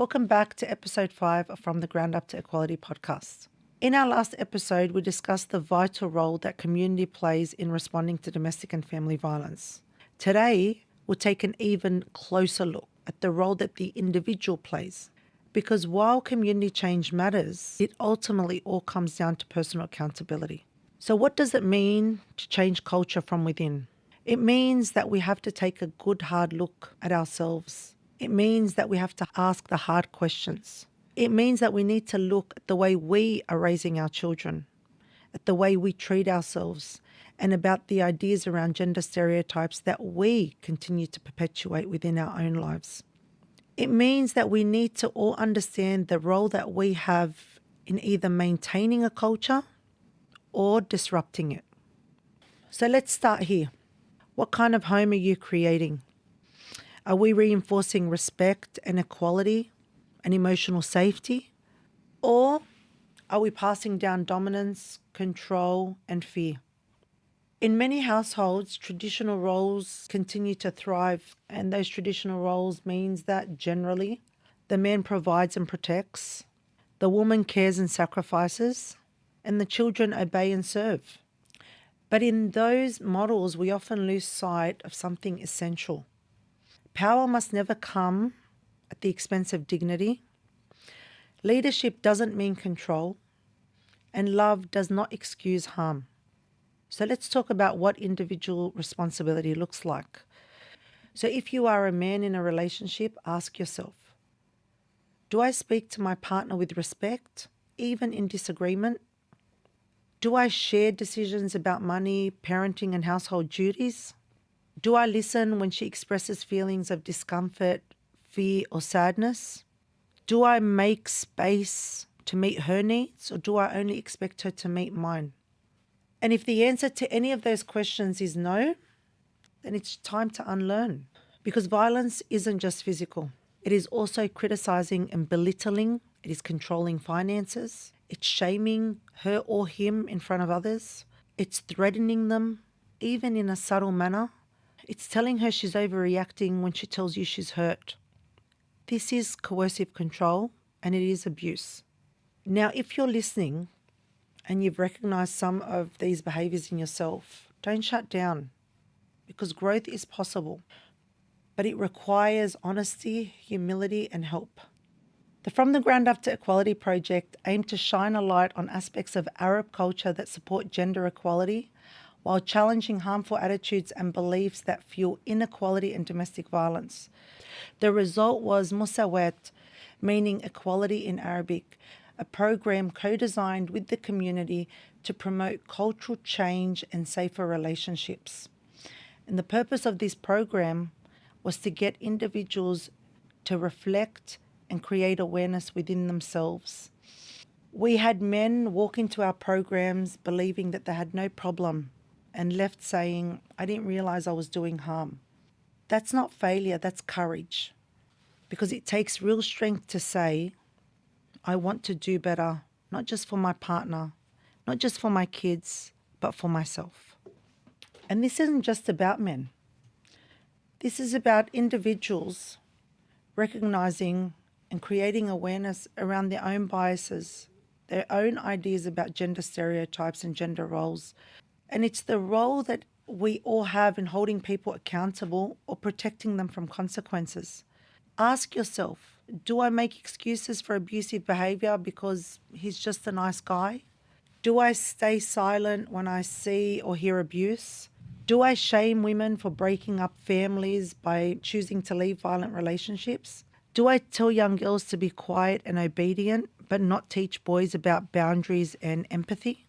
Welcome back to episode 5 of From the Ground Up to Equality podcast. In our last episode, we discussed the vital role that community plays in responding to domestic and family violence. Today, we'll take an even closer look at the role that the individual plays. Because while community change matters, it ultimately all comes down to personal accountability. So what does it mean to change culture from within? It means that we have to take a good hard look at ourselves. It means that we have to ask the hard questions. It means that we need to look at the way we are raising our children, at the way we treat ourselves, and about the ideas around gender stereotypes that we continue to perpetuate within our own lives. It means that we need to all understand the role that we have in either maintaining a culture or disrupting it. So let's start here. What kind of home are you creating? Are we reinforcing respect and equality and emotional safety? Or are we passing down dominance, control, and fear? In many households, traditional roles continue to thrive, and those traditional roles means that generally the man provides and protects, the woman cares and sacrifices, and the children obey and serve. But in those models, we often lose sight of something essential. Power must never come at the expense of dignity. Leadership doesn't mean control, and love does not excuse harm. So let's talk about what individual responsibility looks like. So if you are a man in a relationship, ask yourself, do I speak to my partner with respect, even in disagreement? Do I share decisions about money, parenting, and household duties? Do I listen when she expresses feelings of discomfort, fear, or sadness? Do I make space to meet her needs, or do I only expect her to meet mine? And if the answer to any of those questions is no, then it's time to unlearn. Because violence isn't just physical. It is also criticizing and belittling. It is controlling finances. It's shaming her or him in front of others. It's threatening them, even in a subtle manner. It's telling her she's overreacting when she tells you she's hurt. This is coercive control, and it is abuse. Now, if you're listening and you've recognized some of these behaviors in yourself, don't shut down, because growth is possible, but it requires honesty, humility, and help. The From the Ground Up to Equality project aimed to shine a light on aspects of Arab culture that support gender equality, while challenging harmful attitudes and beliefs that fuel inequality and domestic violence. The result was Musawat, meaning equality in Arabic, a program co-designed with the community to promote cultural change and safer relationships. And the purpose of this program was to get individuals to reflect and create awareness within themselves. We had men walk into our programs believing that they had no problem and left saying, I didn't realize I was doing harm. That's not failure, that's courage. Because it takes real strength to say, I want to do better, not just for my partner, not just for my kids, but for myself. And this isn't just about men. This is about individuals recognizing and creating awareness around their own biases, their own ideas about gender stereotypes and gender roles. And it's the role that we all have in holding people accountable or protecting them from consequences. Ask yourself, do I make excuses for abusive behavior because he's just a nice guy? Do I stay silent when I see or hear abuse? Do I shame women for breaking up families by choosing to leave violent relationships? Do I tell young girls to be quiet and obedient but not teach boys about boundaries and empathy?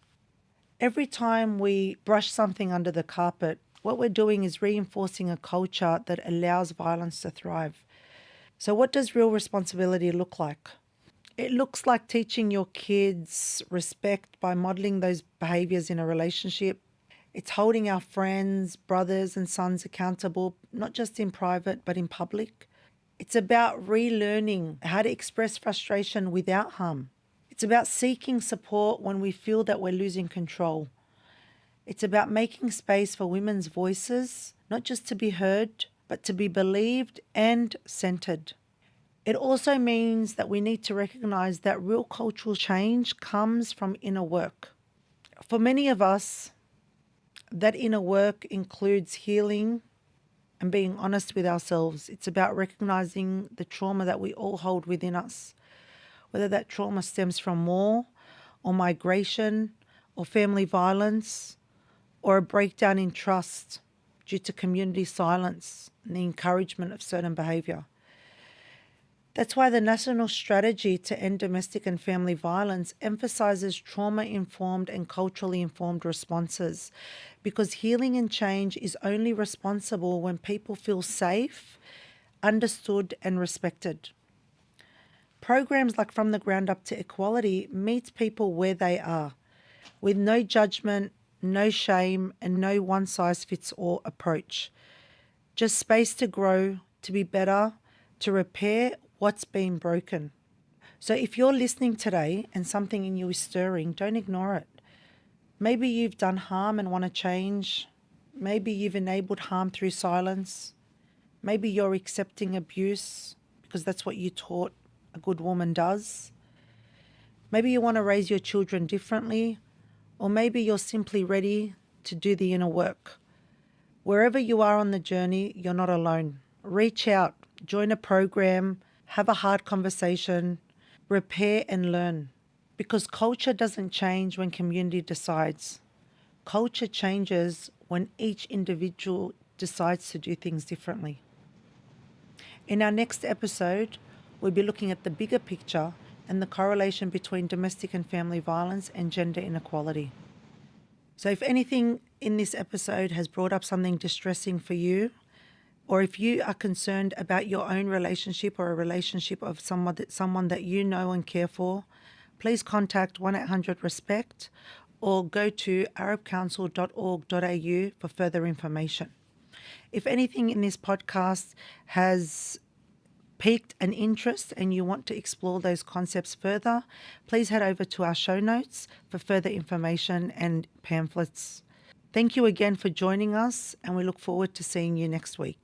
Every time we brush something under the carpet, what we're doing is reinforcing a culture that allows violence to thrive. So what does real responsibility look like? It looks like teaching your kids respect by modeling those behaviors in a relationship. It's holding our friends, brothers and sons accountable, not just in private, but in public. It's about relearning how to express frustration without harm. It's about seeking support when we feel that we're losing control. It's about making space for women's voices, not just to be heard, but to be believed and centered. It also means that we need to recognize that real cultural change comes from inner work. For many of us, that inner work includes healing and being honest with ourselves. It's about recognizing the trauma that we all hold within us, whether that trauma stems from war or migration or family violence or a breakdown in trust due to community silence and the encouragement of certain behaviour. That's why the National Strategy to End Domestic and Family Violence emphasises trauma-informed and culturally informed responses, because healing and change is only responsible when people feel safe, understood and respected. Programs like From the Ground Up to Equality meet people where they are, with no judgment, no shame and no one-size-fits-all approach. Just space to grow, to be better, to repair what's been broken. So if you're listening today and something in you is stirring, don't ignore it. Maybe you've done harm and want to change. Maybe you've enabled harm through silence. Maybe you're accepting abuse because that's what you taught a good woman does. Maybe you want to raise your children differently, or maybe you're simply ready to do the inner work. Wherever you are on the journey, you're not alone. Reach out, join a program, have a hard conversation, repair and learn. Because culture doesn't change when community decides. Culture changes when each individual decides to do things differently. In our next episode, we'll be looking at the bigger picture and the correlation between domestic and family violence and gender inequality. So if anything in this episode has brought up something distressing for you, or if you are concerned about your own relationship or a relationship of someone that you know and care for, please contact 1-800-RESPECT or go to arabcouncil.org.au for further information. If anything in this podcast has piqued an interest and you want to explore those concepts further, please head over to our show notes for further information and pamphlets. Thank you again for joining us, and we look forward to seeing you next week.